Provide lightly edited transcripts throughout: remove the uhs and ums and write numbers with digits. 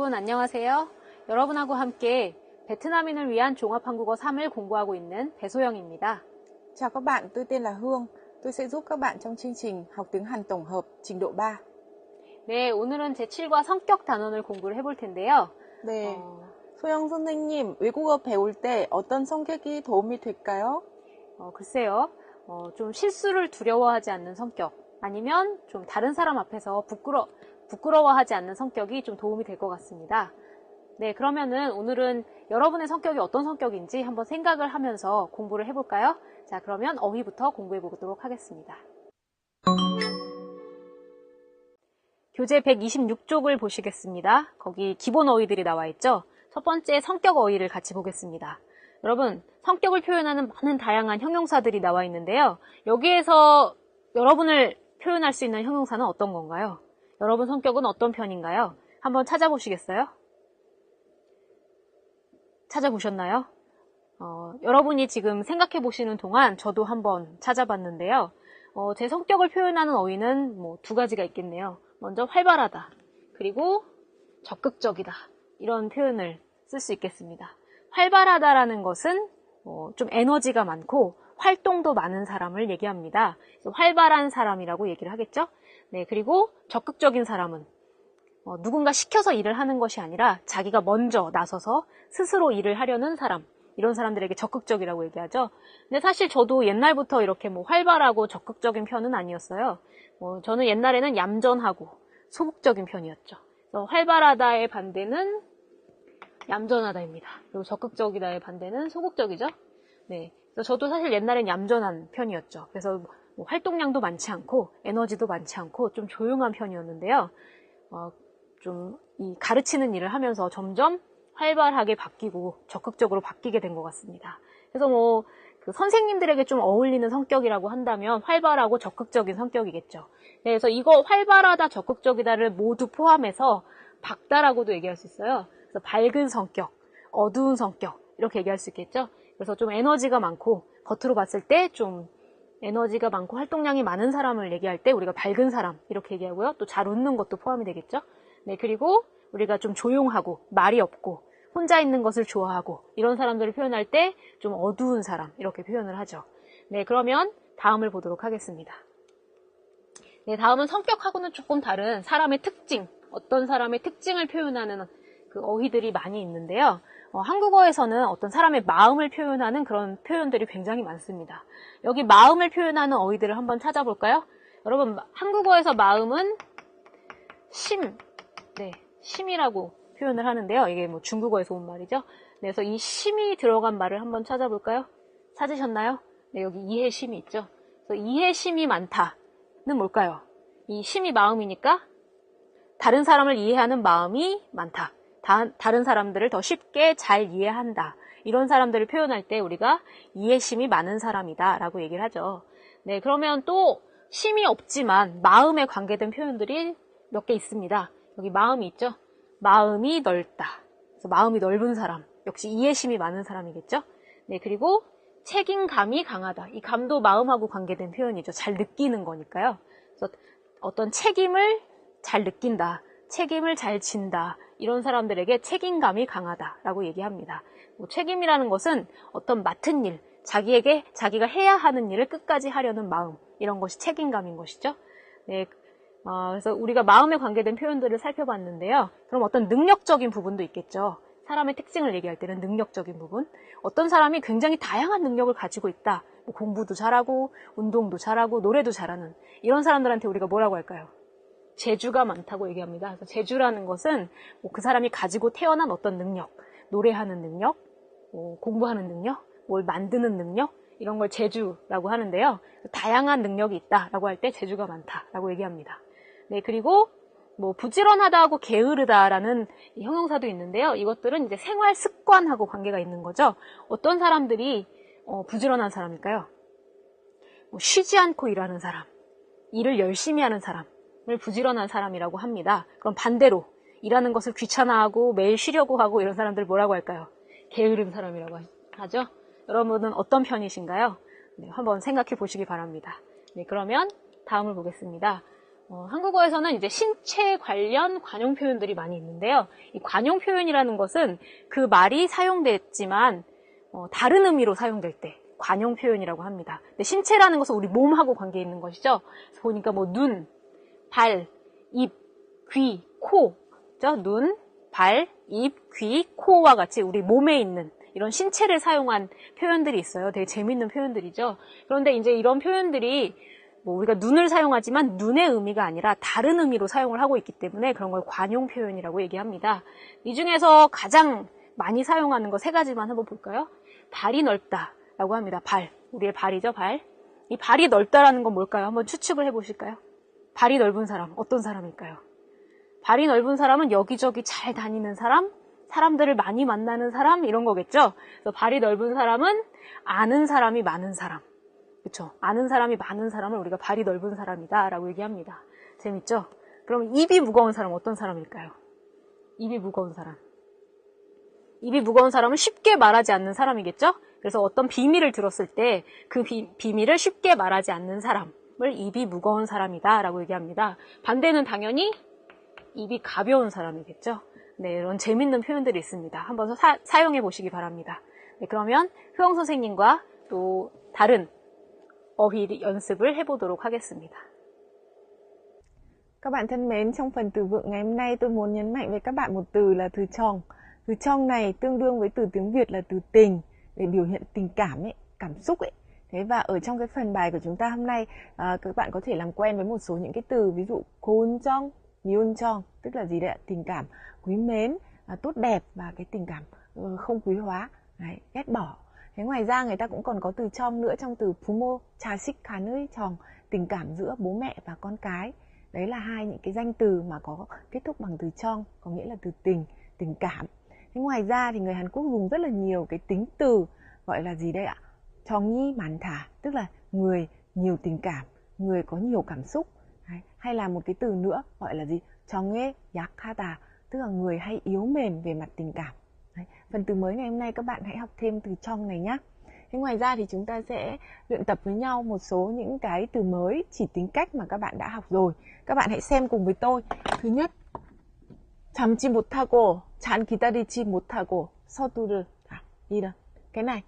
여러분 안녕하세요. 여러분하고 함께 베트남인을 위한 종합한국어 3을 공부하고 있는 배소영입니다. Chào các bạn, tôi tên là Hương. Tôi sẽ giúp các bạn trong chương trình học tiếng Hàn tổng hợp trình độ 3. 네, 오늘은 제7과 성격 단원을 공부를 해볼 텐데요. 네, 소영 선생님, 외국어 배울 때 어떤 성격이 도움이 될까요? 글쎄요. 좀 실수를 두려워하지 않는 성격, 아니면 좀 다른 사람 앞에서 부끄러워하지 않는 성격이 좀 도움이 될 것 같습니다. 네, 그러면은 오늘은 여러분의 성격이 어떤 성격인지 한번 생각을 하면서 공부를 해볼까요? 자, 그러면 어휘부터 공부해 보도록 하겠습니다. 교재 126쪽을 보시겠습니다. 거기 기본 어휘들이 나와 있죠? 첫 번째 성격 어휘를 같이 보겠습니다. 여러분, 성격을 표현하는 많은 다양한 형용사들이 나와 있는데요. 여기에서 여러분을 표현할 수 있는 형용사는 어떤 건가요? 여러분 성격은 어떤 편인가요? 한번 찾아보시겠어요? 찾아보셨나요? 여러분이 지금 생각해 보시는 동안 저도 한번 찾아봤는데요. 제 성격을 표현하는 어휘는 두 가지가 있겠네요. 먼저 활발하다, 그리고 적극적이다, 이런 표현을 쓸 수 있겠습니다. 활발하다라는 것은 좀 에너지가 많고 활동도 많은 사람을 얘기합니다. 그래서 활발한 사람이라고 얘기를 하겠죠? 네, 그리고 적극적인 사람은 누군가 시켜서 일을 하는 것이 아니라 자기가 먼저 나서서 스스로 일을 하려는 사람, 이런 사람들에게 적극적이라고 얘기하죠. 근데 사실 저도 옛날부터 이렇게 활발하고 적극적인 편은 아니었어요. 저는 옛날에는 얌전하고 소극적인 편이었죠. 그래서 활발하다의 반대는 얌전하다입니다. 그리고 적극적이다의 반대는 소극적이죠. 네, 그래서 저도 사실 옛날엔 얌전한 편이었죠. 그래서 활동량도 많지 않고 에너지도 많지 않고 좀 조용한 편이었는데요. 좀 이 가르치는 일을 하면서 점점 활발하게 바뀌고 적극적으로 바뀌게 된 것 같습니다. 그래서 그 선생님들에게 좀 어울리는 성격이라고 한다면 활발하고 적극적인 성격이겠죠. 네, 그래서 이거 활발하다, 적극적이다를 모두 포함해서 밝다라고도 얘기할 수 있어요. 그래서 밝은 성격, 어두운 성격, 이렇게 얘기할 수 있겠죠. 그래서 좀 에너지가 많고 겉으로 봤을 때 좀 에너지가 많고 활동량이 많은 사람을 얘기할 때 우리가 밝은 사람 이렇게 얘기하고요. 또 잘 웃는 것도 포함이 되겠죠. 네, 그리고 우리가 좀 조용하고 말이 없고 혼자 있는 것을 좋아하고 이런 사람들을 표현할 때 좀 어두운 사람 이렇게 표현을 하죠. 네, 그러면 다음을 보도록 하겠습니다. 네, 다음은 성격하고는 조금 다른 사람의 특징, 어떤 사람의 특징을 표현하는 그 어휘들이 많이 있는데요. 한국어에서는 어떤 사람의 마음을 표현하는 그런 표현들이 굉장히 많습니다. 여기 마음을 표현하는 어휘들을 한번 찾아볼까요? 여러분, 한국어에서 마음은 심이라고 표현을 하는데요. 이게 중국어에서 온 말이죠. 네, 그래서 이 심이 들어간 말을 한번 찾아볼까요? 찾으셨나요? 네, 여기 이해심이 있죠. 그래서 이해심이 많다는 뭘까요? 이 심이 마음이니까 다른 사람을 이해하는 마음이 많다. 다른 사람들을 더 쉽게 잘 이해한다. 이런 사람들을 표현할 때 우리가 이해심이 많은 사람이다 라고 얘기를 하죠. 네, 그러면 또 심이 없지만 마음에 관계된 표현들이 몇 개 있습니다. 여기 마음이 있죠. 마음이 넓다. 그래서 마음이 넓은 사람. 역시 이해심이 많은 사람이겠죠. 네, 그리고 책임감이 강하다. 이 감도 마음하고 관계된 표현이죠. 잘 느끼는 거니까요. 그래서 어떤 책임을 잘 느낀다. 책임을 잘 진다. 이런 사람들에게 책임감이 강하다라고 얘기합니다. 책임이라는 것은 어떤 맡은 일, 자기가 해야 하는 일을 끝까지 하려는 마음, 이런 것이 책임감인 것이죠. 네, 그래서 우리가 마음에 관계된 표현들을 살펴봤는데요. 그럼 어떤 능력적인 부분도 있겠죠. 사람의 특징을 얘기할 때는 능력적인 부분. 어떤 사람이 굉장히 다양한 능력을 가지고 있다. 공부도 잘하고, 운동도 잘하고, 노래도 잘하는 이런 사람들한테 우리가 뭐라고 할까요? 재주가 많다고 얘기합니다. 그래서 재주라는 것은 그 사람이 가지고 태어난 어떤 능력, 노래하는 능력, 공부하는 능력, 뭘 만드는 능력, 이런 걸 재주라고 하는데요. 다양한 능력이 있다라고 할 때 재주가 많다라고 얘기합니다. 네, 그리고 부지런하다하고 게으르다라는 형용사도 있는데요. 이것들은 이제 생활 습관하고 관계가 있는 거죠. 어떤 사람들이 부지런한 사람일까요? 쉬지 않고 일하는 사람, 일을 열심히 하는 사람, 을 부지런한 사람이라고 합니다. 그럼 반대로 일하는 것을 귀찮아하고 매일 쉬려고 하고 이런 사람들 뭐라고 할까요? 게으른 사람이라고 하죠. 여러분은 어떤 편이신가요? 네, 한번 생각해 보시기 바랍니다. 네, 그러면 다음을 보겠습니다. 한국어에서는 이제 신체 관련 관용 표현들이 많이 있는데요. 이 관용 표현이라는 것은 그 말이 사용됐지만 다른 의미로 사용될 때 관용 표현이라고 합니다. 근데 신체라는 것은 우리 몸하고 관계 있는 것이죠. 그래서 보니까 뭐 눈, 발, 입, 귀, 코, 그죠? 눈, 발, 입, 귀, 코와 같이 우리 몸에 있는 이런 신체를 사용한 표현들이 있어요. 되게 재밌는 표현들이죠. 그런데 이제 이런 표현들이 뭐 우리가 눈을 사용하지만 눈의 의미가 아니라 다른 의미로 사용을 하고 있기 때문에 그런 걸 관용 표현이라고 얘기합니다. 이 중에서 가장 많이 사용하는 거 세 가지만 한번 볼까요? 발이 넓다라고 합니다. 발. 우리의 발이죠, 발. 이 발이 넓다라는 건 뭘까요? 한번 추측을 해보실까요? 발이 넓은 사람, 어떤 사람일까요? 발이 넓은 사람은 여기저기 잘 다니는 사람, 사람들을 많이 만나는 사람, 이런 거겠죠? 그래서 발이 넓은 사람은 아는 사람이 많은 사람. 그쵸? 아는 사람이 많은 사람을 우리가 발이 넓은 사람이다 라고 얘기합니다. 재밌죠? 그럼 입이 무거운 사람 어떤 사람일까요? 입이 무거운 사람. 입이 무거운 사람은 쉽게 말하지 않는 사람이겠죠? 그래서 어떤 비밀을 들었을 때 그 비밀을 쉽게 말하지 않는 사람을 입이 무거운 사람이다 라고 얘기합니다. 반대는 당연히 입이 가벼운 사람이겠죠? 네, 이런 재밌는 표현들이 있습니다. 한번 사용해 보시기 바랍니다. 네, 그러면 효영 선생님과 또 다른 어휘 연습을 해보도록 하겠습니다. Các bạn thân mến, trong phần từ vựng ngày hôm nay tôi muốn nhấn mạnh với các bạn một từ là từ chong. Từ chong này tương đương với từ tiếng Việt là từ tình, để biểu hiện tình cảm ấy, cảm xúc ấy. Thế và ở trong cái phần bài của chúng ta hôm nay, các bạn có thể làm quen với một số những cái từ, ví dụ khôn chong, miôn chong, tức là gì đấy ạ? Tình cảm quý mến, tốt đẹp và cái tình cảm không quý hóa, đấy, ghét bỏ. Thế ngoài ra người ta cũng còn có từ trong nữa trong từ 부모, 자식, 간의 chồng, tình cảm giữa bố mẹ và con cái. Đấy là hai những cái danh từ mà có kết thúc bằng từ trong, có nghĩa là từ tình, tình cảm. Thế ngoài ra thì người Hàn Quốc dùng rất là nhiều cái tính từ gọi là gì đây ạ? 정이 많다, tức là người nhiều tình cảm, người có nhiều cảm xúc. Đấy. Hay là một cái từ nữa gọi là gì? 정에 약하다, tức là người hay yếu mềm về mặt tình cảm. Đấy. Phần từ mới ngày hôm nay các bạn hãy học thêm từ trong này nhé. Thế ngoài ra thì chúng ta sẽ luyện tập với nhau một số những cái từ mới chỉ tính cách mà các bạn đã học rồi. Các bạn hãy xem cùng với tôi. Thứ nhất, 잠지 못하고, 잘 기다리지 못하고, 서두를. Đi đâu? Cái này,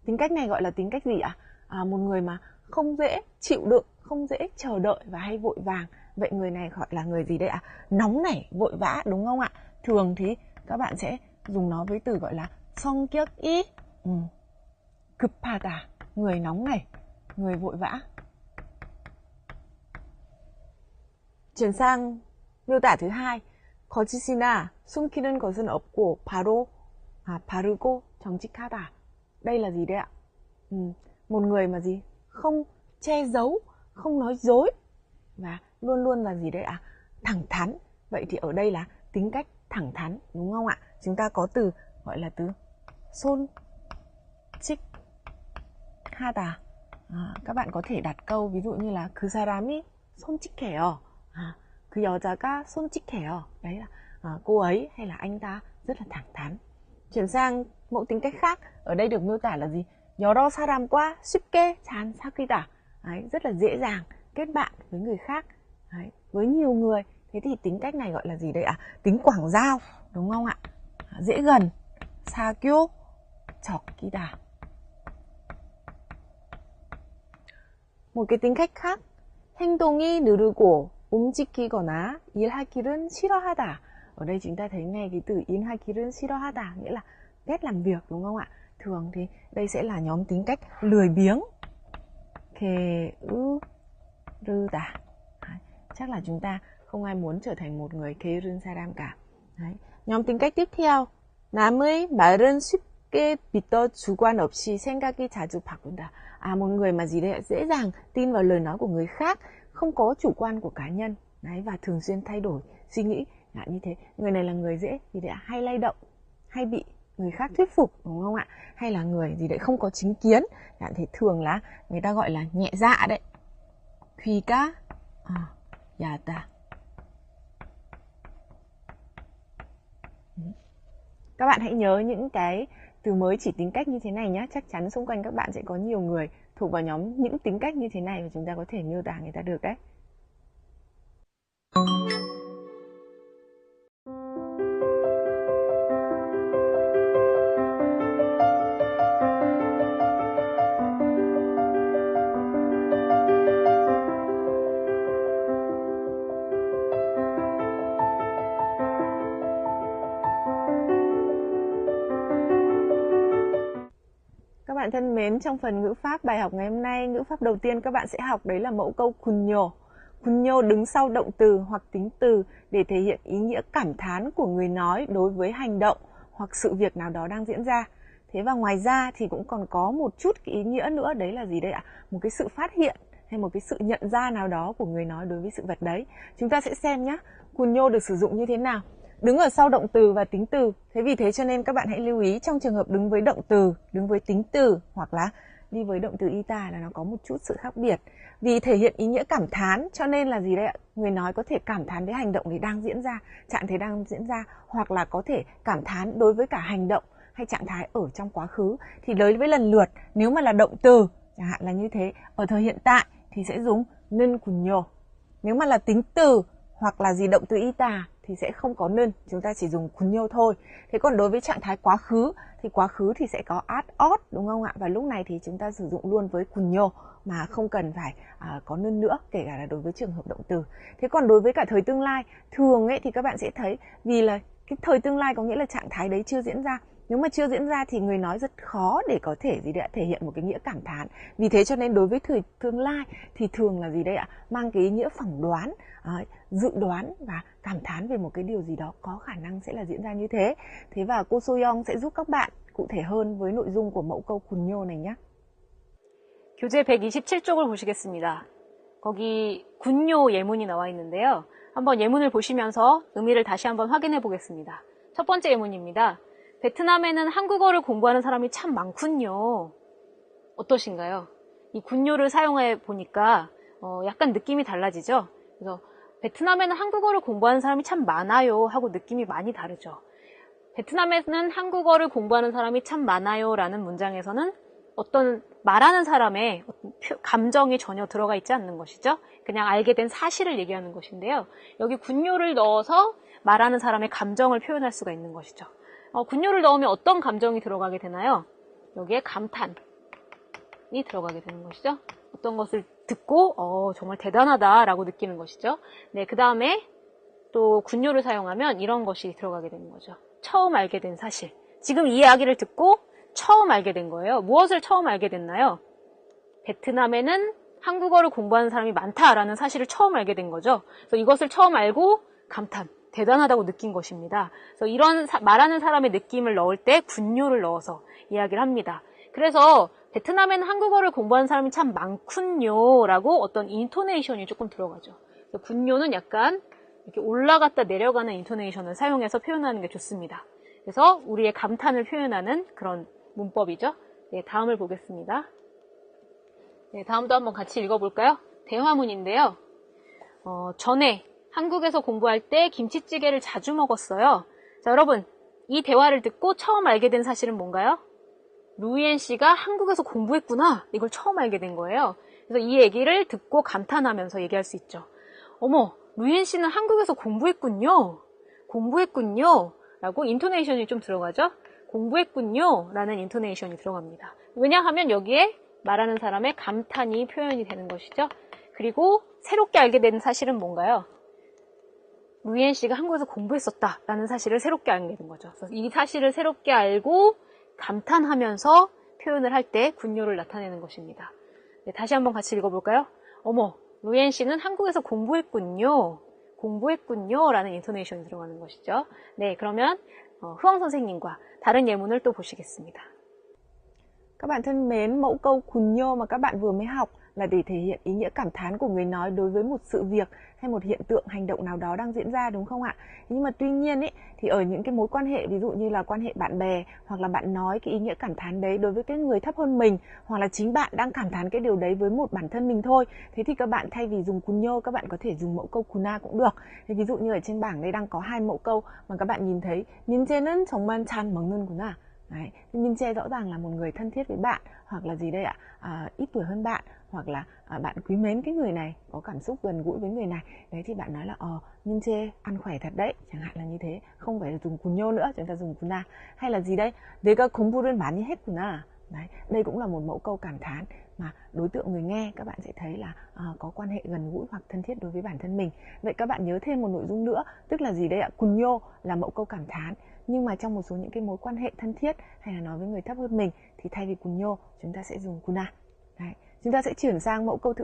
tính cách này gọi là tính cách gì ạ? Một người mà không dễ chịu đựng, không dễ chờ đợi và hay vội vàng. Vậy người này gọi là người gì đây ạ? Nóng nảy, vội vã, đúng không ạ? Thường thì các bạn sẽ dùng nó với từ gọi là 성격이 급하다, người nóng nảy, người vội vã. Chuyển sang miêu tả thứ hai, 거짓이나 숨기는 것은 없고 바르고 정직하다. Đây là gì đấy ạ? Một người mà gì? Không che giấu, không nói dối và luôn luôn là gì đấy ạ? Thẳng thắn. Vậy thì ở đây là tính cách thẳng thắn, đúng không ạ? Chúng ta có từ gọi là từ 솔직하다. các bạn có thể đặt câu ví dụ như là 그 사람이 솔직해요. 그 여자가 솔직해요. Đấy là cô ấy hay là anh ta rất là thẳng thắn. Chuyển sang mẫu tính cách khác, ở đây được miêu tả là gì? 여러 사람과 쉽게 잘 사귀다. Đấy, rất là dễ dàng kết bạn với người khác. Đấy, với nhiều người. Thế thì tính cách này gọi là gì đây ạ? Tính quảng giao, đúng không ạ? Dễ gần. 사교 적기다. Một cái tính cách khác, 행동이 느리고 움직이거나 일하기는 싫어하다. Ở đây chúng ta thấy ngay cái từ 일하기는 싫어하다, nghĩa là ghét làm việc, đúng không ạ? Thường thì đây sẽ là nhóm tính cách lười biếng. 게으르다. Chắc là chúng ta không ai muốn trở thành một người 게으른 사람 cả. Đấy. Nhóm tính cách tiếp theo, 남의 말은 쉽게 믿어 주관 없이 생각이 자주 바꾼다. Một người mà gì đấy dễ dàng tin vào lời nói của người khác, không có chủ quan của cá nhân. Đấy, và thường xuyên thay đổi suy nghĩ. Như thế, người này là người dễ gì đấy hay lay động, hay bị người khác thuyết phục, đúng không ạ? Hay là người gì đấy không có chính kiến. Thì thường là người ta gọi là nhẹ dạ đấy. 귀가 야다. Các bạn hãy nhớ những cái từ mới chỉ tính cách như thế này nhé. Chắc chắn xung quanh các bạn sẽ có nhiều người thuộc vào nhóm những tính cách như thế này và chúng ta có thể miêu tả người ta được đấy. Các bạn thân mến, trong phần ngữ pháp bài học ngày hôm nay, ngữ pháp đầu tiên các bạn sẽ học đấy là mẫu câu kunyo. Kunyo đứng sau động từ hoặc tính từ để thể hiện ý nghĩa cảm thán của người nói đối với hành động hoặc sự việc nào đó đang diễn ra. Thế và ngoài ra thì cũng còn có một chút cái ý nghĩa nữa, đấy là gì đây ạ? Một cái sự phát hiện hay một cái sự nhận ra nào đó của người nói đối với sự vật đấy. Chúng ta sẽ xem nhé, kunyo được sử dụng như thế nào. Đứng ở sau động từ và tính từ. Thế vì thế cho nên các bạn hãy lưu ý trong trường hợp đứng với động từ, đứng với tính từ hoặc là đi với động từ ita là nó có một chút sự khác biệt. Vì thể hiện ý nghĩa cảm thán cho nên là gì đây ạ? Người nói có thể cảm thán với hành động thì đang diễn ra, trạng thái đang diễn ra, hoặc là có thể cảm thán đối với cả hành động hay trạng thái ở trong quá khứ. Thì đối với lần lượt, nếu mà là động từ, chẳng hạn là như thế, ở thời hiện tại thì sẽ dùng 는 군요. Nếu mà là tính từ hoặc là gì động từ ita thì sẽ không có 는, chúng ta chỉ dùng 군yo thôi. Thế còn đối với trạng thái quá khứ thì sẽ có at, đúng không ạ? Và lúc này thì chúng ta sử dụng luôn với kunyo mà không cần phải có 는 nữa, kể cả là đối với trường hợp động từ. Thế còn đối với cả thời tương lai, thường ấy thì các bạn sẽ thấy vì là cái thời tương lai có nghĩa là trạng thái đấy chưa diễn ra. Nếu mà chưa diễn ra thì người nói rất khó để có thể gì đấy thể hiện một cái nghĩa cảm thán. Vì thế cho nên đối với thời tương lai thì thường là gì đây ạ? Mang cái ý nghĩa phỏng đoán, dự đoán và cảm thán về một cái điều gì đó có khả năng sẽ là diễn ra như thế. Thế và cô Soyoung sẽ giúp các bạn cụ thể hơn với nội dung của mẫu câu 군요 này nhé. 교재 127쪽을 보시겠습니다. 거기 군요 예문이 나와 있는데요. 한번 예문을 보시면서 의미를 다시 한번 확인해 보겠습니다. 첫 번째 예문입니다. 베트남에는 한국어를 공부하는 사람이 참 많군요. 어떠신가요? 이 군요를 사용해 보니까 약간 느낌이 달라지죠? 그래서 베트남에는 한국어를 공부하는 사람이 참 많아요 하고 느낌이 많이 다르죠. 베트남에는 한국어를 공부하는 사람이 참 많아요 라는 문장에서는 어떤 말하는 사람의 감정이 전혀 들어가 있지 않는 것이죠. 그냥 알게 된 사실을 얘기하는 것인데요. 여기 군요를 넣어서 말하는 사람의 감정을 표현할 수가 있는 것이죠. 군요를 넣으면 어떤 감정이 들어가게 되나요? 여기에 감탄이 들어가게 되는 것이죠. 어떤 것을 듣고 정말 대단하다라고 느끼는 것이죠. 네, 그 다음에 또 군요를 사용하면 이런 것이 들어가게 되는 거죠. 처음 알게 된 사실. 지금 이 이야기를 듣고 처음 알게 된 거예요. 무엇을 처음 알게 됐나요? 베트남에는 한국어를 공부하는 사람이 많다라는 사실을 처음 알게 된 거죠. 그래서 이것을 처음 알고 감탄, 대단하다고 느낀 것입니다. 그래서 이런 말하는 사람의 느낌을 넣을 때 군요를 넣어서 이야기를 합니다. 그래서 베트남에는 한국어를 공부하는 사람이 참 많군요 라고 어떤 인토네이션이 조금 들어가죠. 군요는 약간 이렇게 올라갔다 내려가는 인토네이션을 사용해서 표현하는 게 좋습니다. 그래서 우리의 감탄을 표현하는 그런 문법이죠. 네, 다음을 보겠습니다. 네, 다음도 한번 같이 읽어볼까요? 대화문인데요. 전에 한국에서 공부할 때 김치찌개를 자주 먹었어요. 자, 여러분, 이 대화를 듣고 처음 알게 된 사실은 뭔가요? 루이엔 씨가 한국에서 공부했구나. 이걸 처음 알게 된 거예요. 그래서 이 얘기를 듣고 감탄하면서 얘기할 수 있죠. 어머, 루이엔 씨는 한국에서 공부했군요. 공부했군요. 라고 인토네이션이 좀 들어가죠. 공부했군요. 라는 인토네이션이 들어갑니다. 왜냐하면 여기에 말하는 사람의 감탄이 표현이 되는 것이죠. 그리고 새롭게 알게 된 사실은 뭔가요? 루이엔 씨가 한국에서 공부했었다라는 사실을 새롭게 알게 된 거죠. 그래서 이 사실을 새롭게 알고 감탄하면서 표현을 할 때 군요를 나타내는 것입니다. 네, 다시 한번 같이 읽어볼까요? 어머, 루이엔 씨는 한국에서 공부했군요. 공부했군요. 라는 인토네이션이 들어가는 것이죠. 네, 그러면 Hương 선생님과 다른 예문을 또 보시겠습니다. Các bạn thân mến, mẫu câu kunyo mà các bạn vừa mới học là để thể hiện ý nghĩa cảm thán của người nói đối với một sự việc hay một hiện tượng hành động nào đó đang diễn ra, đúng không ạ? Nhưng mà tuy nhiên ấy, thì ở những cái mối quan hệ ví dụ như là quan hệ bạn bè hoặc là bạn nói cái ý nghĩa cảm thán đấy đối với cái người thấp hơn mình hoặc là chính bạn đang cảm thán cái điều đấy với một bản thân mình thôi. Thế thì các bạn thay vì dùng kunyo các bạn có thể dùng mẫu câu kuna cũng được. Thế ví dụ như ở trên bảng đây đang có hai mẫu câu mà các bạn nhìn thấy 민재는 정말 잘 먹는구나. Đấy, minche rõ ràng là một người thân thiết với bạn, hoặc là gì đây ạ? Ít tuổi hơn bạn, hoặc là bạn quý mến cái người này, có cảm xúc gần gũi với người này. Đấy thì bạn nói là minche ăn khỏe thật đấy, chẳng hạn là như thế. Không phải là dùng 군yo nữa, chúng ta dùng kuna. Hay là gì đây? 내가 공부를 많이 했구나. Đấy, đây cũng là một mẫu câu cảm thán mà đối tượng người nghe các bạn sẽ thấy là có quan hệ gần gũi hoặc thân thiết đối với bản thân mình. Vậy các bạn nhớ thêm một nội dung nữa, tức là gì đây ạ? Kunyo là mẫu câu cảm thán, nhưng mà trong một số những cái mối quan hệ thân thiết hay là nói với người thấp hơn mình thì thay vì kunyo chúng ta sẽ dùng kuna. Đấy. Chúng ta sẽ chuyển sang mẫu câu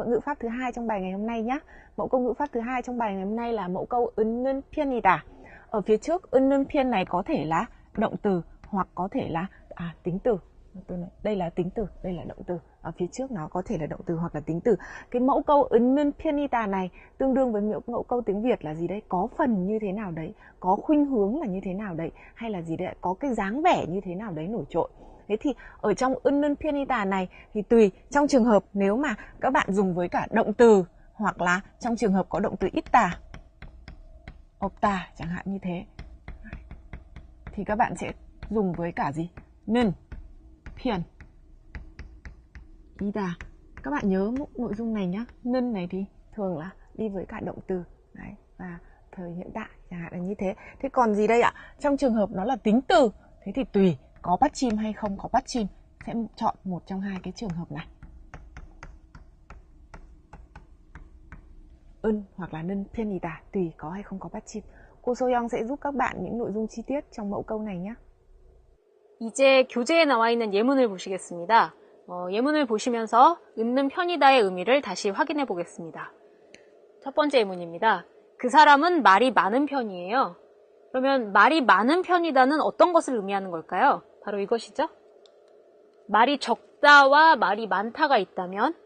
ngữ pháp thứ hai trong bài ngày hôm nay nhé. Mẫu câu ngữ pháp thứ hai trong bài ngày hôm nay là mẫu câu 은는 편이다. Ở phía trước 은는 편 này có thể là động từ hoặc có thể là tính từ. Đây là tính từ, đây là động từ. Ở phía trước nó có thể là động từ hoặc là tính từ. Cái mẫu câu 은는 편이다 này tương đương với mẫu câu tiếng Việt là gì đấy? Có phần như thế nào đấy, có khuynh hướng là như thế nào đấy, hay là gì đấy? Có cái dáng vẻ như thế nào đấy nổi trội. Thế thì ở trong 은는 편이다 này thì tùy trong trường hợp nếu mà các bạn dùng với cả động từ, hoặc là trong trường hợp có động từ 있다, 없다 chẳng hạn như thế, thì các bạn sẽ dùng với cả gì? 는 편 이다. Các bạn nhớ nội dung này nhá. 는 này thì thường là đi với cả động từ. Đấy, và thời hiện tại chẳng hạn là như thế. Thế còn gì đây ạ? Trong trường hợp nó là tính từ, thế thì tùy có bắt chim hay không có bắt chim, sẽ chọn một trong hai cái trường hợp này. Hoặc là 는 편이다, tùy có hay không có bắt chim. Cô Soyoung sẽ giúp các bạn những nội dung chi tiết trong mẫu câu này nhé. 이제 교재에 나와 있는 예문을 보시겠습니다. 예문을 보시면서 은는 편이다의 의미를 다시 확인해 보겠습니다. 첫 번째 예문입니다. 그 사람은 말이 많은 편이에요. 그러면 말이 많은 편이다는 어떤 것을 의미하는 걸까요? 바로 이것이죠. 말이 적다와 말이 많다가 있다면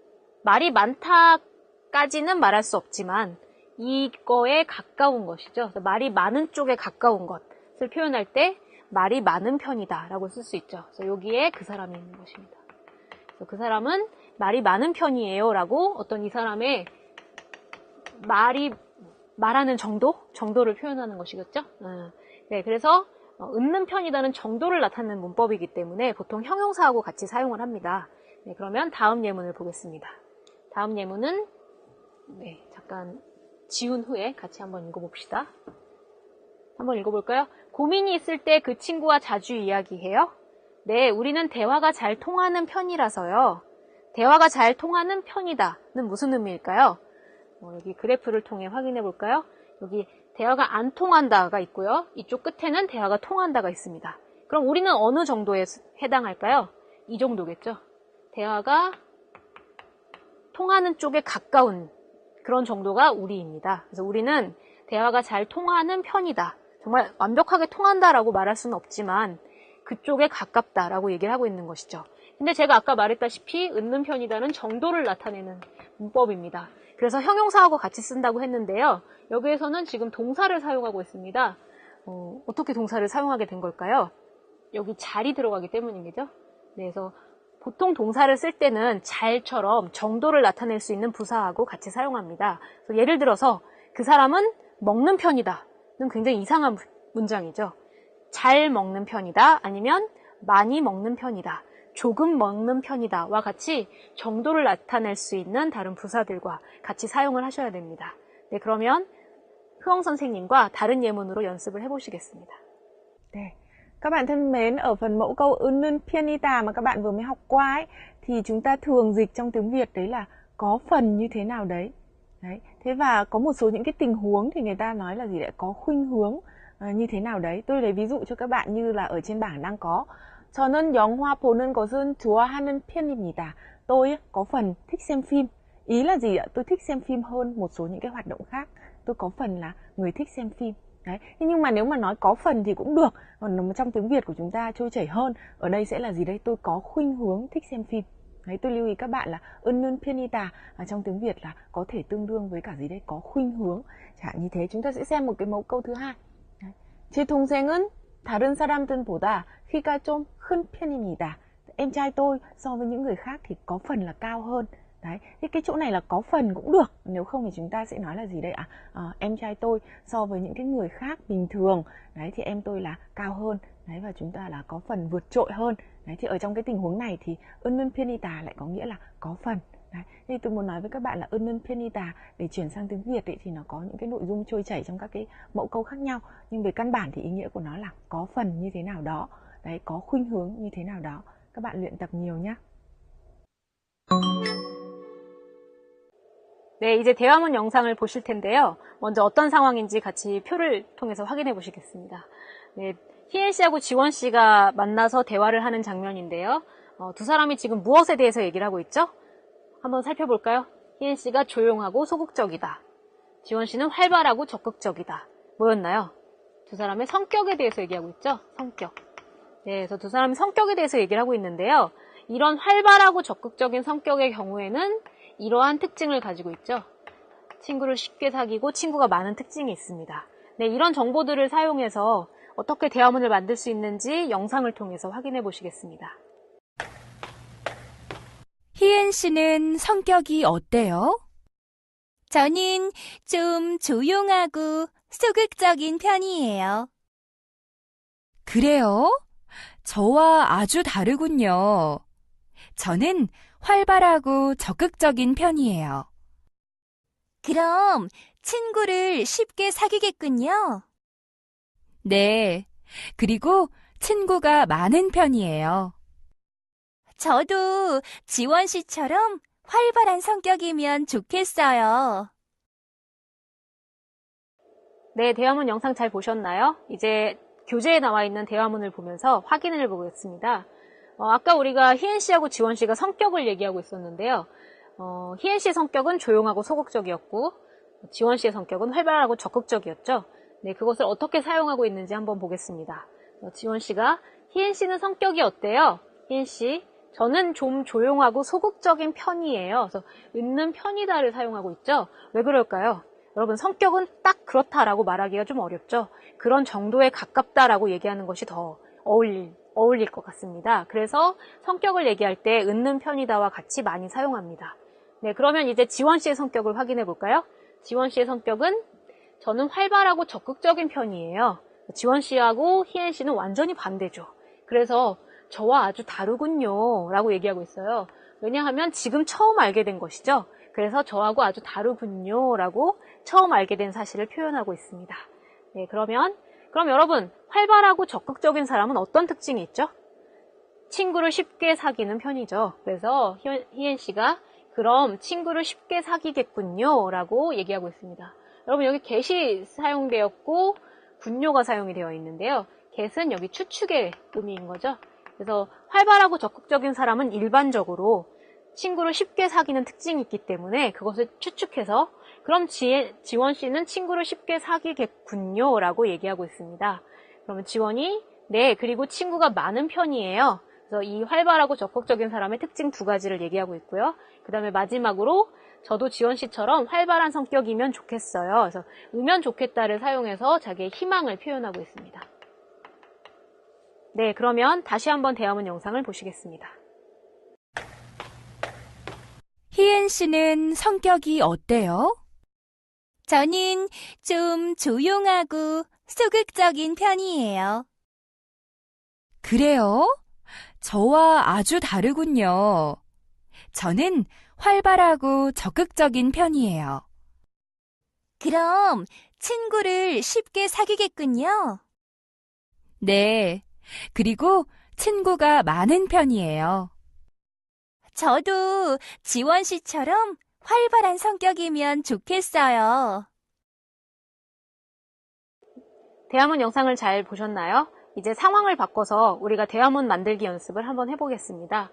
말이 많다까지는 말할 수 없지만 이거에 가까운 것이죠. 말이 많은 쪽에 가까운 것을 표현할 때 말이 많은 편이다 라고 쓸 수 있죠. 그래서 여기에 그 사람이 있는 것입니다. 그래서 그 사람은 말이 많은 편이에요 라고 어떤 이 사람의 말하는 정도를 표현하는 것이겠죠. 네, 그래서 은는 편이다는 정도를 나타내는 문법이기 때문에 보통 형용사하고 같이 사용을 합니다. 네, 그러면 다음 예문을 보겠습니다. 다음 예문은 잠깐 지운 후에 같이 한번 읽어봅시다. 한번 읽어볼까요? 고민이 있을 때 그 친구와 자주 이야기해요? 네, 우리는 대화가 잘 통하는 편이라서요. 대화가 잘 통하는 편이다는 무슨 의미일까요? 여기 그래프를 통해 확인해 볼까요? 여기 대화가 안 통한다가 있고요. 이쪽 끝에는 대화가 통한다가 있습니다. 그럼 우리는 어느 정도에 해당할까요? 이 정도겠죠. 대화가 통하는 쪽에 가까운 그런 정도가 우리입니다. 그래서 우리는 대화가 잘 통하는 편이다. 정말 완벽하게 통한다라고 말할 수는 없지만 그쪽에 가깝다라고 얘기를 하고 있는 것이죠. 근데 제가 아까 말했다시피 은는 편이다는 정도를 나타내는 문법입니다. 그래서 형용사하고 같이 쓴다고 했는데요. 여기에서는 지금 동사를 사용하고 있습니다. 어떻게 동사를 사용하게 된 걸까요? 여기 잘이 들어가기 때문이겠죠. 그래서 보통 동사를 쓸 때는 잘처럼 정도를 나타낼 수 있는 부사하고 같이 사용합니다. 그래서 예를 들어서 그 사람은 먹는 편이다. 는 굉장히 이상한 문장이죠. 잘 먹는 편이다 아니면 많이 먹는 편이다. 조금 먹는 편이다 와 같이 정도를 나타낼 수 있는 다른 부사들과 같이 사용을 하셔야 됩니다. 네, 그러면 흐엉 선생님과 다른 예문으로 연습을 해보시겠습니다. 네. Các bạn thân mến, ở phần mẫu câu 은는 편이다 mà các bạn vừa mới học qua ấy, thì chúng ta thường dịch trong tiếng Việt đấy là có phần như thế nào đấy. Đấy. Thế và có một số những cái tình huống thì người ta nói là gì đấy, có khuynh hướng như thế nào đấy. Tôi lấy ví dụ cho các bạn như là ở trên bảng đang có 저는 영화 보는 것은 좋아하는 편입니다. Tôi có phần thích xem phim. Ý là gì ạ? Tôi thích xem phim hơn một số những cái hoạt động khác. Tôi có phần là người thích xem phim. Đấy. Nhưng mà nếu mà nói có phần thì cũng được. Còn trong tiếng Việt của chúng ta trôi chảy hơn. Ở đây sẽ là gì đây? Tôi có khuynh hướng thích xem phim. Đấy, tôi lưu ý các bạn là 은는 편이다 trong tiếng Việt là có thể tương đương với cả gì đây? Có khuynh hướng. Chẳng hạn như thế. Chúng ta sẽ xem một cái mẫu câu thứ hai. 제 동생은 다른 사람들보다 키가 좀 큰 편입니다. Em trai tôi so với những người khác thì có phần là cao hơn. Đấy, thế cái chỗ này là có phần cũng được. Nếu không thì chúng ta sẽ nói là gì đây ạ? Em trai tôi so với những cái người khác bình thường, đấy thì em tôi là cao hơn. Đấy, và chúng ta là có phần vượt trội hơn. Đấy, thì ở trong cái tình huống này thì 은는 편이다 lại có nghĩa là có phần. Đấy, thì tôi muốn nói với các bạn là 은는 편이다 để chuyển sang tiếng Việt ấy, thì nó có những cái nội dung trôi chảy trong các cái mẫu câu khác nhau. Nhưng về căn bản thì ý nghĩa của nó là có phần như thế nào đó. Đấy, có khuynh hướng như thế nào đó. Các bạn luyện tập nhiều nhé. 네, 이제 대화문 영상을 보실 텐데요. 먼저 어떤 상황인지 같이 표를 통해서 확인해 보시겠습니다. 네, 희애 씨하고 지원 씨가 만나서 대화를 하는 장면인데요. 두 사람이 지금 무엇에 대해서 얘기를 하고 있죠? 한번 살펴볼까요? 희애 씨가 조용하고 소극적이다. 지원 씨는 활발하고 적극적이다. 뭐였나요? 두 사람의 성격에 대해서 얘기하고 있죠? 성격. 네, 그래서 두 사람이 성격에 대해서 얘기를 하고 있는데요. 이런 활발하고 적극적인 성격의 경우에는 이러한 특징을 가지고 있죠. 친구를 쉽게 사귀고 친구가 많은 특징이 있습니다. 네, 이런 정보들을 사용해서 어떻게 대화문을 만들 수 있는지 영상을 통해서 확인해 보시겠습니다. 희엔 씨는 성격이 어때요? 저는 좀 조용하고 소극적인 편이에요. 그래요? 저와 아주 다르군요. 저는 활발하고 적극적인 편이에요. 그럼 친구를 쉽게 사귀겠군요. 네, 그리고 친구가 많은 편이에요. 저도 지원 씨처럼 활발한 성격이면 좋겠어요. 네, 대화문 영상 잘 보셨나요? 이제 교재에 나와 있는 대화문을 보면서 확인을 해보겠습니다. 아까 우리가 희엔 씨하고 지원 씨가 성격을 얘기하고 있었는데요. 희엔 씨의 성격은 조용하고 소극적이었고 지원 씨의 성격은 활발하고 적극적이었죠. 네, 그것을 어떻게 사용하고 있는지 한번 보겠습니다. 지원 씨가 희엔 씨는 성격이 어때요? 희엔 씨, 저는 좀 조용하고 소극적인 편이에요. 그래서 있는 편이다를 사용하고 있죠. 왜 그럴까요? 여러분, 성격은 딱 그렇다라고 말하기가 좀 어렵죠. 그런 정도에 가깝다라고 얘기하는 것이 더 어울릴 것 같습니다. 그래서 성격을 얘기할 때 있는 편이다와 같이 많이 사용합니다. 네, 그러면 이제 지원 씨의 성격을 확인해 볼까요? 지원 씨의 성격은 저는 활발하고 적극적인 편이에요. 지원 씨하고 희엔 씨는 완전히 반대죠. 그래서 저와 아주 다르군요 라고 얘기하고 있어요. 왜냐하면 지금 처음 알게 된 것이죠. 그래서 저하고 아주 다르군요 라고 처음 알게 된 사실을 표현하고 있습니다. 네, 그럼 여러분, 활발하고 적극적인 사람은 어떤 특징이 있죠? 친구를 쉽게 사귀는 편이죠. 그래서 희엔 씨가 그럼 친구를 쉽게 사귀겠군요 라고 얘기하고 있습니다. 여러분, 여기 get이 사용되었고 군요가 사용이 되어 있는데요. get은 여기 추측의 의미인 거죠. 그래서 활발하고 적극적인 사람은 일반적으로 친구를 쉽게 사귀는 특징이 있기 때문에 그것을 추측해서 그럼 지원 씨는 친구를 쉽게 사귀겠군요 라고 얘기하고 있습니다. 그러면 지원이 네, 그리고 친구가 많은 편이에요. 그래서 이 활발하고 적극적인 사람의 특징 두 가지를 얘기하고 있고요. 그 다음에 마지막으로 저도 지원 씨처럼 활발한 성격이면 좋겠어요. 그래서 으면 좋겠다를 사용해서 자기의 희망을 표현하고 있습니다. 네, 그러면 다시 한번 대화문 영상을 보시겠습니다. 희엔 씨는 성격이 어때요? 저는 좀 조용하고 소극적인 편이에요. 그래요? 저와 아주 다르군요. 저는 활발하고 적극적인 편이에요. 그럼 친구를 쉽게 사귀겠군요. 네, 그리고 친구가 많은 편이에요. 저도 지원 씨처럼 활발한 성격이면 좋겠어요. 대화문 영상을 잘 보셨나요? 이제 상황을 바꿔서 우리가 대화문 만들기 연습을 한번 해보겠습니다.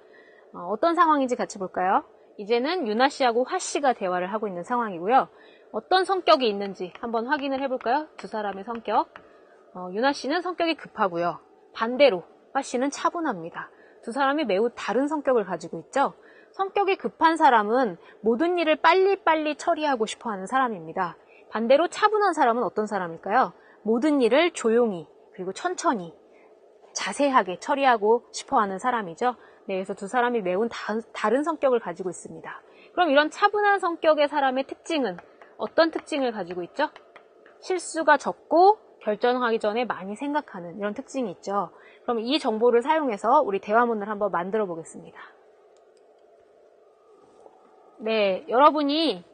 어떤 상황인지 같이 볼까요? 이제는 유나 씨하고 화 씨가 대화를 하고 있는 상황이고요. 어떤 성격이 있는지 한번 확인을 해볼까요? 두 사람의 성격. 유나 씨는 성격이 급하고요. 반대로 화 씨는 차분합니다. 두 사람이 매우 다른 성격을 가지고 있죠. 성격이 급한 사람은 모든 일을 빨리빨리 처리하고 싶어하는 사람입니다. 반대로 차분한 사람은 어떤 사람일까요? 모든 일을 조용히 그리고 천천히 자세하게 처리하고 싶어하는 사람이죠. 네, 그래서 두 사람이 매우 다른 성격을 가지고 있습니다. 그럼 이런 차분한 성격의 사람의 특징은 어떤 특징을 가지고 있죠? 실수가 적고 결정하기 전에 많이 생각하는 이런 특징이 있죠. 그럼 이 정보를 사용해서 우리 대화문을 한번 만들어 보겠습니다. 네, 여러분이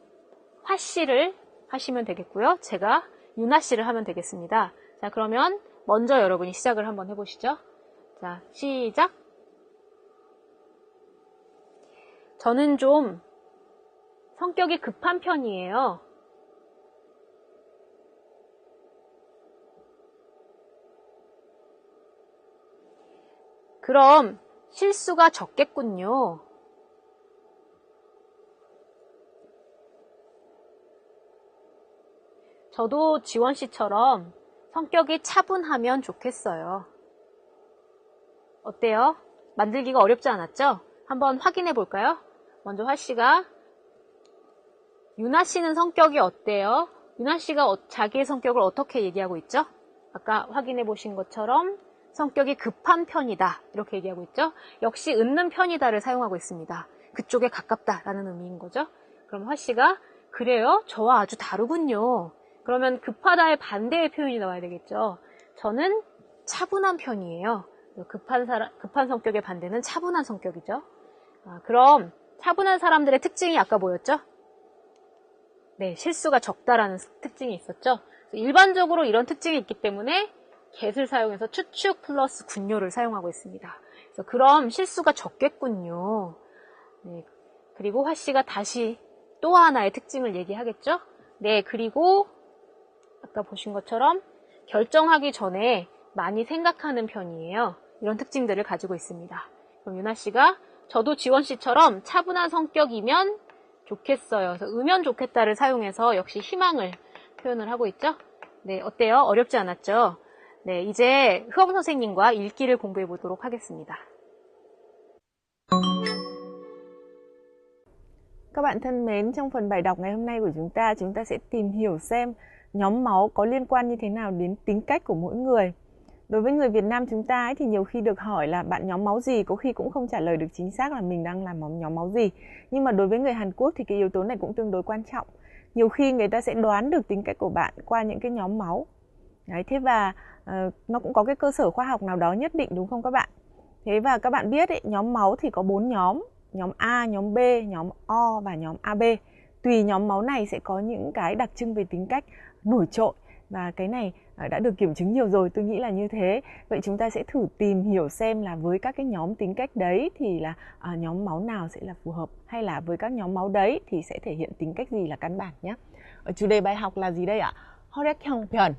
화씨를 하시면 되겠고요. 제가 유나씨를 하면 되겠습니다. 자, 그러면 먼저 여러분이 시작을 한번 해보시죠. 자, 시작. 저는 좀 성격이 급한 편이에요. 그럼 실수가 적겠군요. 저도 지원 씨처럼 성격이 차분하면 좋겠어요. 어때요? 만들기가 어렵지 않았죠? 한번 확인해 볼까요? 먼저 화 씨가 유나 씨는 성격이 어때요? 유나 씨가 자기의 성격을 어떻게 얘기하고 있죠? 아까 확인해 보신 것처럼 성격이 급한 편이다 이렇게 얘기하고 있죠? 역시 은는 편이다를 사용하고 있습니다. 그쪽에 가깝다라는 의미인 거죠. 그럼 화 씨가 그래요? 저와 아주 다르군요. 그러면 급하다의 반대의 표현이 나와야 되겠죠. 저는 차분한 편이에요. 급한 성격의 반대는 차분한 성격이죠. 그럼 차분한 사람들의 특징이 아까 뭐였죠? 네, 실수가 적다라는 특징이 있었죠. 일반적으로 이런 특징이 있기 때문에 get을 사용해서 추측 플러스 군요를 사용하고 있습니다. 그래서 그럼 실수가 적겠군요. 네, 그리고 화 씨가 다시 또 하나의 특징을 얘기하겠죠. 네, 그리고 아까 보신 것처럼 결정하기 전에 많이 생각하는 편이에요. 이런 특징들을 가지고 있습니다. 그럼 유나 씨가 저도 지원 씨처럼 차분한 성격이면 좋겠어요. 그래서 으면 좋겠다를 사용해서 역시 희망을 표현을 하고 있죠. 네, 어때요? 어렵지 않았죠? 네, 이제 흐엄 선생님과 읽기를 공부해 보도록 하겠습니다. Các bạn thân mến, trong phần bài đọc ngày hôm nay của chúng ta sẽ tìm hiểu xem nhóm máu có liên quan như thế nào đến tính cách của mỗi người. Đối với người Việt Nam chúng ta ấy, thì nhiều khi được hỏi là bạn nhóm máu gì, có khi cũng không trả lời được chính xác là mình đang làm nhóm máu gì. Nhưng mà đối với người Hàn Quốc thì cái yếu tố này cũng tương đối quan trọng. Nhiều khi người ta sẽ đoán được tính cách của bạn qua những cái nhóm máu. Đấy, thế và nó cũng có cái cơ sở khoa học nào đó nhất định, đúng không các bạn? Thế và các bạn biết ấy, nhóm máu thì có 4 nhóm. Nhóm A, nhóm B, nhóm O và nhóm AB. Tùy nhóm máu này sẽ có những cái đặc trưng về tính cách nổi trội. Và cái này đã được kiểm chứng nhiều rồi, tôi nghĩ là như thế. Vậy chúng ta sẽ thử tìm hiểu xem là với các cái nhóm tính cách đấy thì là nhóm máu nào sẽ là phù hợp, hay là với các nhóm máu đấy thì sẽ thể hiện tính cách gì là căn bản nhé. Ở chủ đề bài học là gì đây ạ? 혈액형별,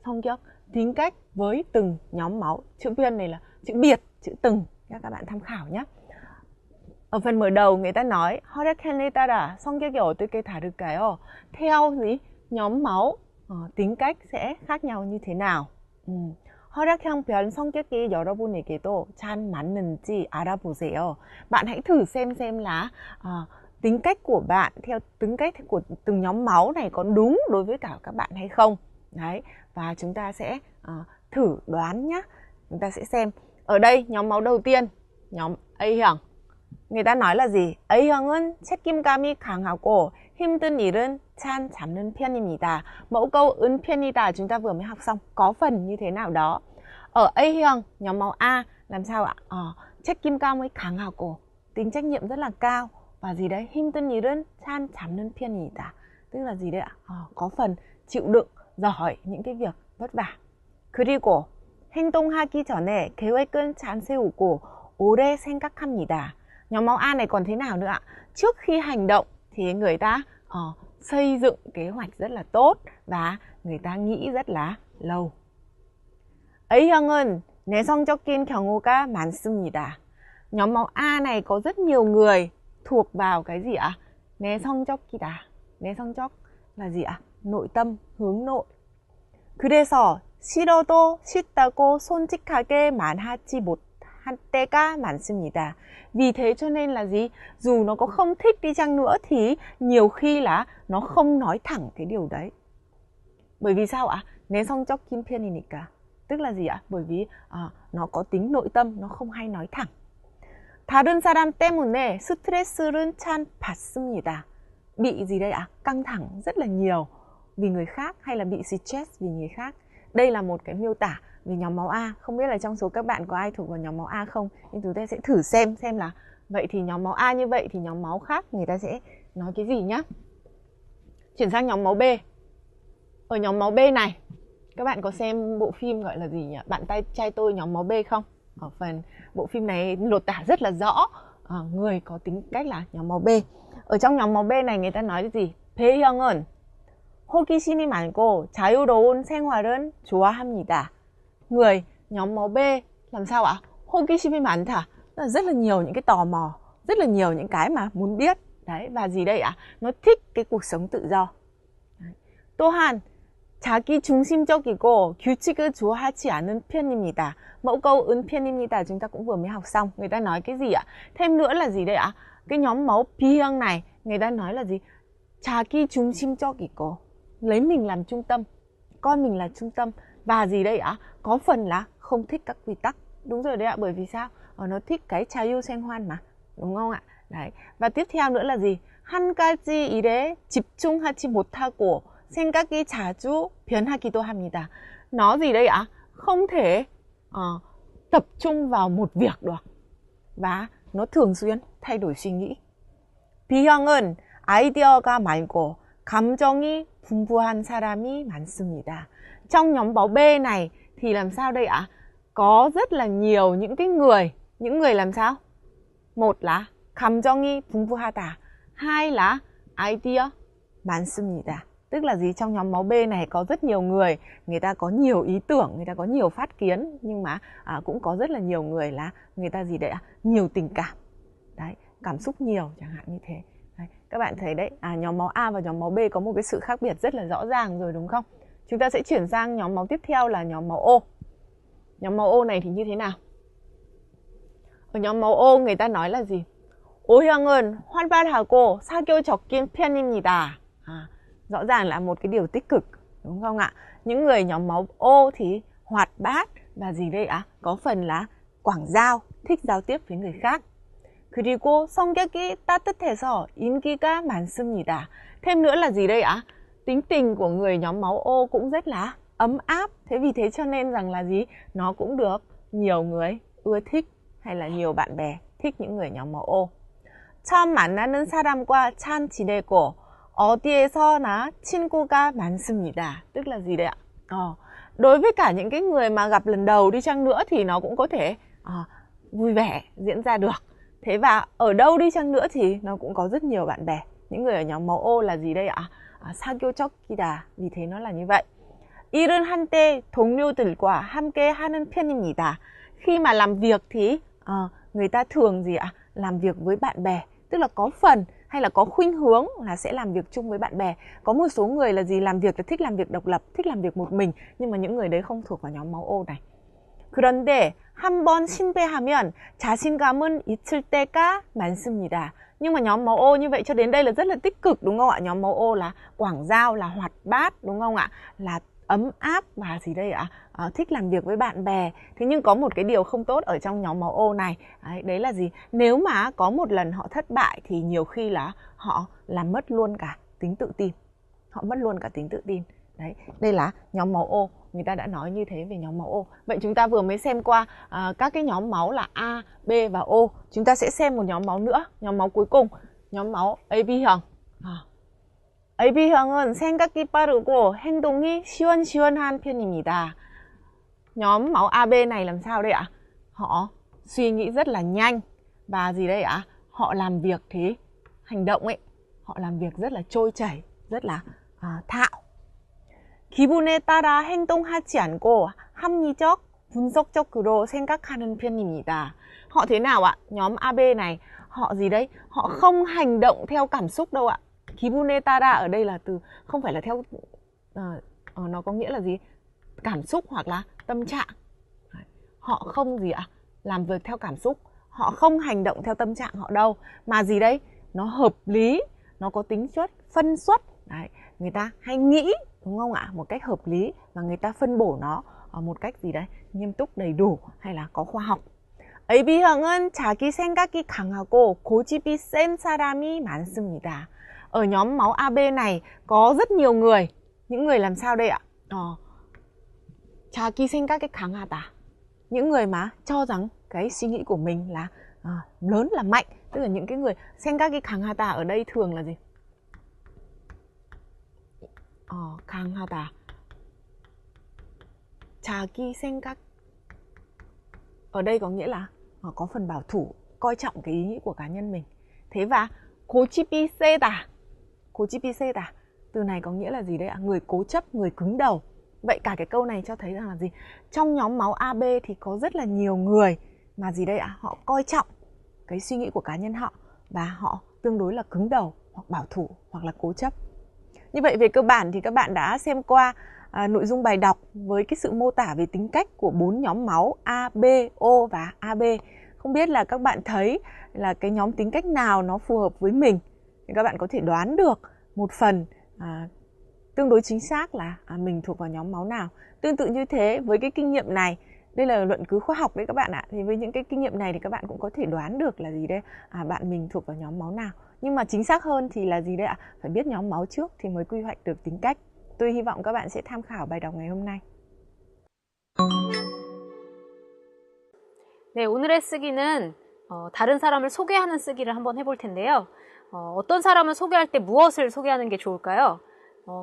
성격, tính cách với từng nhóm máu. Chữ biên này là chữ biệt, chữ từng, các bạn tham khảo nhé. Ở phần mở đầu người ta nói 혈액형에 따라 성격이 어떻게 다를까요? Theo gì? Nhóm máu, tính cách sẽ khác nhau như thế nào? 혈액형별 성격이 여러분에게도 잘 맞는지 알아보세요. Bạn hãy thử xem là tính cách của bạn theo tính cách của từng nhóm máu này có đúng đối với cả các bạn hay không. Đấy, và chúng ta sẽ thử đoán nhé. Chúng ta sẽ xem. Ở đây nhóm máu đầu tiên, nhóm A형. người ta nói là gì? A형은 책임감이 강하고 힘든 일은 잘 잡는 편입니다. Mẫu câu 은 편이다 chúng ta vừa mới học xong, có phần như thế nào đó. Ở A형, nhóm máu A, làm sao ạ? 책임감이 강하고, tính trách nhiệm rất là cao. Và gì đấy? 힘든 일은 잘 잡는 편이다. Tức là gì đấy ạ? Có phần chịu đựng, giỏi những cái việc vất vả. 그리고 행동하기 전에 계획은 잘 세우고 오래 생각합니다. Nhóm máu A này còn thế nào nữa ạ? Trước khi hành động thì người ta xây dựng kế hoạch rất là tốt và người ta nghĩ rất là lâu. A형은 내성적인 경우가 많습니다. Nhóm máu A này có rất nhiều người thuộc vào cái gì ạ? 내성적이다. 내성적 là gì ạ? Nội tâm, hướng nội. 그래서 싫어도 싫다고 솔직하게 말하지 못할 때가 많습니다. Vì thế cho nên là gì? Dù nó có không thích đi chăng nữa thì nhiều khi là nó không nói thẳng cái điều đấy. Bởi vì sao ạ? 내성적인 편이니까. Tức là gì ạ? Bởi vì nó có tính nội tâm, nó không hay nói thẳng. 다른 사람 때문에 스트레스를 참 받습니다. Bị gì đây ạ? Căng thẳng rất là nhiều vì người khác hay là bị stress vì người khác. Đây là một cái miêu tả về nhóm máu A. Không biết là trong số các bạn có ai thuộc vào nhóm máu A không? Nhưng chúng ta sẽ thử xem là vậy thì nhóm máu A như vậy thì nhóm máu khác người ta sẽ nói cái gì nhá. Chuyển sang nhóm máu B. Ở nhóm máu B này, các bạn có xem bộ phim gọi là gì nhỉ? Bạn trai tôi nhóm máu B không? Ở phần bộ phim này lột tả rất là rõ người có tính cách là nhóm máu B. Ở trong nhóm máu B này người ta nói cái gì? B형은 호기심이 많고 자유로운 생활은 좋아합니다. Người nhóm máu B làm sao ạ? 호기심이 많다. Rất là nhiều những cái tò mò, rất là nhiều những cái mà muốn biết. Đấy, và gì đây ạ? Nó thích cái cuộc sống tự do. 또한 자기 중심적이고 규칙을 좋아하지 않은 편입니다. Mẫu câu 은 편입니다 chúng ta cũng vừa mới học xong. Người ta nói cái gì ạ? Thêm nữa là gì đây ạ? Cái nhóm máu B형 này, người ta nói là gì? 자기 중심적이고, lấy mình làm trung tâm, coi mình là trung tâm. Và gì đây ạ? Có phần là không thích các quy tắc. Đúng rồi đấy ạ, bởi vì sao? Nó thích cái 자유생활 mà, đúng không ạ? Đấy. Và tiếp theo nữa là gì? 한 가지 일에 집중하지 못하고 생각이 자주 변하기도 합니다. Nó gì đây ạ? Không thể tập trung vào một việc được. Và nó thường xuyên thay đổi suy nghĩ. B형은 아이디어가 많고 감정이 풍부한 사람이 많습니다. Trong nhóm máu B này thì làm sao đây ạ? Có rất là nhiều những cái người. Những người làm sao? Một là 감정이 풍부하다. Hai là idea 많습니다. Tức là gì? Trong nhóm máu B này có rất nhiều người. Người ta có nhiều ý tưởng, người ta có nhiều phát kiến. Nhưng mà cũng có rất là nhiều người là người ta gì đấy ạ? Nhiều tình cảm. Đấy, cảm xúc nhiều chẳng hạn như thế. Đấy, các bạn thấy đấy, nhóm máu A và nhóm máu B có một cái sự khác biệt rất là rõ ràng rồi đúng không? Chúng ta sẽ chuyển sang nhóm máu tiếp theo là nhóm máu O. Nhóm máu O này thì như thế nào? Ở nhóm máu O người ta nói là gì? O형은 활발하고 사교적인 편입니다. Rõ ràng là một cái điều tích cực, đúng không ạ? Những người nhóm máu O thì hoạt bát và gì đây ạ? Có phần là quảng giao, thích giao tiếp với người khác. 그리고 성격이 따뜻해서 인기가 많습니다. Thêm nữa là gì đây ạ? Tính tình của người nhóm máu O cũng rất là ấm áp. Thế vì thế cho nên rằng là gì? Nó cũng được nhiều người ưa thích hay là nhiều bạn bè thích những người nhóm máu O. 처음 만나는 사람과 잘 지내고 어디에서나 친구가 많습니다. Tức là gì đấy ạ? Đối với cả những cái người mà gặp lần đầu đi chăng nữa thì nó cũng có thể vui vẻ diễn ra được. Thế và ở đâu đi chăng nữa thì nó cũng có rất nhiều bạn bè. Những người ở nhóm máu O là gì đây ạ? 사교적이다. Vì thế nó là như vậy. 일은 할 때 동료들과 함께 하는 편입니다. Khi mà làm việc thì người ta thường gì ạ? Làm việc với bạn bè. Tức là có phần hay là có khuynh hướng là sẽ làm việc chung với bạn bè. Có một số người là gì? Làm việc là thích làm việc độc lập, thích làm việc một mình. Nhưng mà những người đấy không thuộc vào nhóm máu O này. 그런데 한번 실패하면 자신감은 잊을 때가 많습니다. Nhưng mà nhóm máu O như vậy cho đến đây là rất là tích cực đúng không ạ? Nhóm máu O là quảng giao, là hoạt bát đúng không ạ? Là ấm áp và gì đây ạ? Thích làm việc với bạn bè. Thế nhưng có một cái điều không tốt ở trong nhóm máu O này. Đấy là gì? Nếu mà có một lần họ thất bại thì nhiều khi là họ làm mất luôn cả tính tự tin. Họ mất luôn cả tính tự tin. Đấy, đây là nhóm máu O. Người ta đã nói như thế về nhóm máu O. Vậy chúng ta vừa mới xem qua các cái nhóm máu là A, B và O. Chúng ta sẽ xem một nhóm máu nữa. Nhóm máu cuối cùng, nhóm máu AB형. AB형은 생각이 빠르고 행동이 시원시원한 편입니다. Nhóm máu AB này làm sao đây ạ? Họ suy nghĩ rất là nhanh. Và gì đây ạ? Họ làm việc thì hành động ấy. Họ làm việc rất là trôi chảy, rất là thạo. 기분에 따라 행동하지 않고 합리적, 분석적으로 생각하는 편입니다. Họ thế nào ạ? Nhóm AB này, họ gì đấy? Họ không hành động theo cảm xúc đâu ạ. 기분에 따라 ở đây là từ không phải là theo nó có nghĩa là gì? Cảm xúc hoặc là tâm trạng. Họ không gì ạ? Làm việc theo cảm xúc. Họ không hành động theo tâm trạng họ đâu. Mà gì đấy? Nó hợp lý, nó có tính chất phân suất. Đấy, người ta hay nghĩ đúng không ạ? Một cách hợp lý và người ta phân bổ nó một cách gì đấy? Nghiêm túc, đầy đủ hay là có khoa học. AB형은 자기 생각이 강하고 고집이 센 사람이 많습니다. Ở nhóm máu AB này có rất nhiều người. Những người làm sao đây ạ? 자기 생각이 강하다. Những người mà cho rằng cái suy nghĩ của mình là lớn, là mạnh. Tức là những cái người 생각이 강하다 ở đây thường là gì? 강하다. 자기 생각 ở đây có nghĩa là có phần bảo thủ, coi trọng cái ý nghĩ của cá nhân mình. Thế và 고집이 세다. 고집이 세다. Từ này có nghĩa là gì đấy ạ? Người cố chấp, người cứng đầu. Vậy cả cái câu này cho thấy rằng là gì? Trong nhóm máu AB thì có rất là nhiều người mà gì đây ạ? Họ coi trọng cái suy nghĩ của cá nhân họ và họ tương đối là cứng đầu hoặc bảo thủ hoặc là cố chấp. Như vậy về cơ bản thì các bạn đã xem qua nội dung bài đọc với cái sự mô tả về tính cách của 4 nhóm máu A, B, O và AB. Không biết là các bạn thấy là cái nhóm tính cách nào nó phù hợp với mình. Thì các bạn có thể đoán được một phần tương đối chính xác là mình thuộc vào nhóm máu nào. Tương tự như thế với cái kinh nghiệm này, đây là luận cứ khoa học đấy các bạn ạ. Thì với những cái kinh nghiệm này thì các bạn cũng có thể đoán được là gì đây? Bạn mình thuộc vào nhóm máu nào. Nhưng mà chính xác hơn thì là gì đây ạ? Phải biết nhóm máu trước thì mới quy hoạch được tính cách. Tôi hy vọng các bạn sẽ tham khảo bài đọc ngày hôm nay. 네, 오늘의 쓰기는 다른 사람을 소개하는 쓰기를 한번 해볼 텐데요. 어떤 사람을 소개할 때 무엇을 소개하는 게 좋을까요?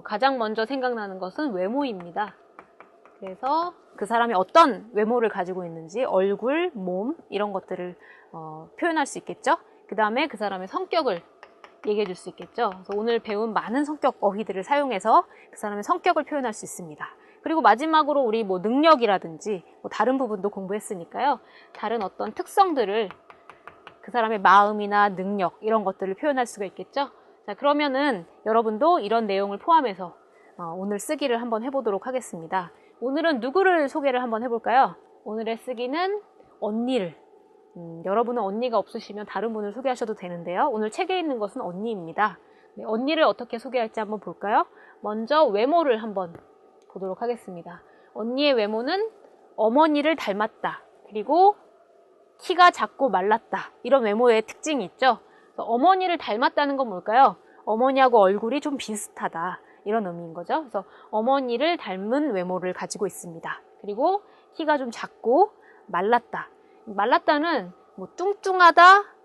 가장 먼저 생각나는 것은 외모입니다. 그래서 그 사람이 어떤 외모를 가지고 있는지 얼굴, 몸 이런 것들을 표현할 수 있겠죠. 그 다음에 그 사람의 성격을 얘기해 줄 수 있겠죠. 그래서 오늘 배운 많은 성격 어휘들을 사용해서 그 사람의 성격을 표현할 수 있습니다. 그리고 마지막으로 우리 뭐 능력이라든지 뭐 다른 부분도 공부했으니까요. 다른 어떤 특성들을 그 사람의 마음이나 능력 이런 것들을 표현할 수가 있겠죠. 자, 그러면은 여러분도 이런 내용을 포함해서 오늘 쓰기를 한번 해보도록 하겠습니다. 오늘은 누구를 소개를 한번 해볼까요? 오늘의 쓰기는 언니를. 여러분은 언니가 없으시면 다른 분을 소개하셔도 되는데요. 오늘 책에 있는 것은 언니입니다. 네, 언니를 어떻게 소개할지 한번 볼까요? 먼저 외모를 한번 보도록 하겠습니다. 언니의 외모는 어머니를 닮았다. 그리고 키가 작고 말랐다. 이런 외모의 특징이 있죠. 어머니를 닮았다는 건 뭘까요? 어머니하고 얼굴이 좀 비슷하다. 이런 의미인 거죠. 그래서 어머니를 닮은 외모를 가지고 있습니다. 그리고 키가 좀 작고 말랐다. 말랐다는 뭐 뚱뚱하다,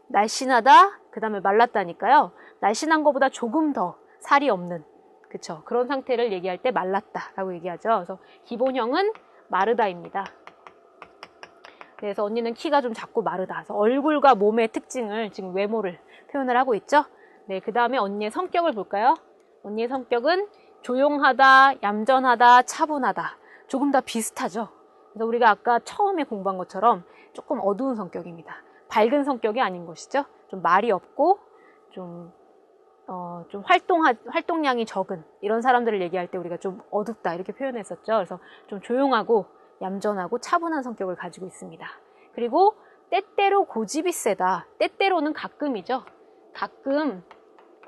날씬하다, 그 다음에 말랐다니까요. 날씬한 것보다 조금 더 살이 없는, 그쵸? 그런 상태를 얘기할 때 말랐다라고 얘기하죠. 그래서 기본형은 마르다입니다. 그래서 언니는 키가 좀 작고 마르다. 그래서 얼굴과 몸의 특징을 지금 외모를 표현을 하고 있죠. 네, 그 다음에 언니의 성격을 볼까요? 언니의 성격은 조용하다, 얌전하다, 차분하다. 조금 다 비슷하죠. 그래서 우리가 아까 처음에 공부한 것처럼 조금 어두운 성격입니다. 밝은 성격이 아닌 것이죠. 좀 말이 없고 좀 활동량이 적은 이런 사람들을 얘기할 때 우리가 좀 어둡다 이렇게 표현했었죠. 그래서 좀 조용하고 얌전하고 차분한 성격을 가지고 있습니다. 그리고 때때로 고집이 세다. 때때로는 가끔이죠. 가끔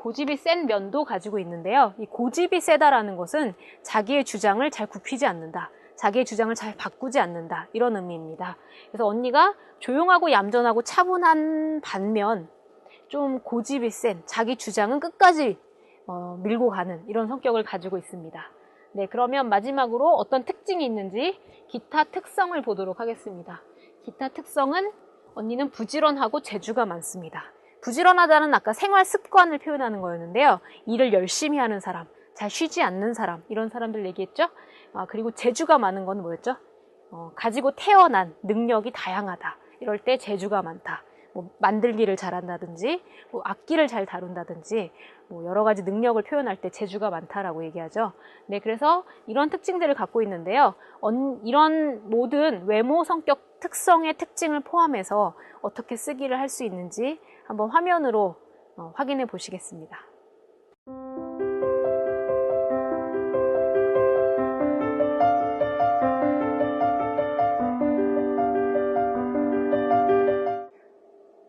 고집이 센 면도 가지고 있는데요. 이 고집이 세다라는 것은 자기의 주장을 잘 굽히지 않는다. 자기의 주장을 잘 바꾸지 않는다. 이런 의미입니다. 그래서 언니가 조용하고 얌전하고 차분한 반면 좀 고집이 센 자기 주장은 끝까지 밀고 가는 이런 성격을 가지고 있습니다. 네, 그러면 마지막으로 어떤 특징이 있는지 기타 특성을 보도록 하겠습니다. 기타 특성은 언니는 부지런하고 재주가 많습니다. 부지런하다는 아까 생활 습관을 표현하는 거였는데요. 일을 열심히 하는 사람, 잘 쉬지 않는 사람, 이런 사람들 얘기했죠. 그리고 재주가 많은 건 뭐였죠? 가지고 태어난 능력이 다양하다. 이럴 때 재주가 많다. 뭐 만들기를 잘한다든지, 뭐 악기를 잘 다룬다든지, 뭐 여러 가지 능력을 표현할 때 재주가 많다라고 얘기하죠. 네, 그래서 이런 특징들을 갖고 있는데요. 이런 모든 외모, 성격, 특성의 특징을 포함해서 어떻게 쓰기를 할 수 있는지 한번 화면으로 확인해 보시겠습니다.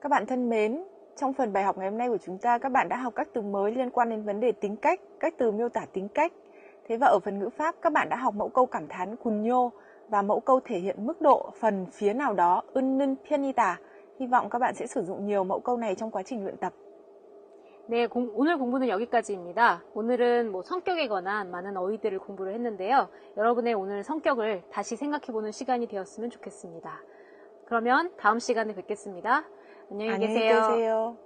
Các bạn thân mến, trong phần bài học ngày hôm nay của chúng ta, các bạn đã học các từ mới liên quan đến vấn đề tính cách, các từ miêu tả tính cách. Thế và ở phần ngữ pháp, các bạn đã học mẫu câu cảm thán 군요 và mẫu câu thể hiện mức độ phần phía nào đó 은는 편이다. Hy vọng các bạn sẽ sử dụng nhiều mẫu câu này trong quá trình luyện tập. 네, 오늘 공부는 여기까지입니다. 오늘은 성격에 관한 많은 어휘들을 공부를 했는데요. 여러분의 오늘 성격을 다시 생각해보는 시간이 되었으면 좋겠습니다. 그러면 다음 시간에 뵙겠습니다. 안녕히 계세요. 계세요.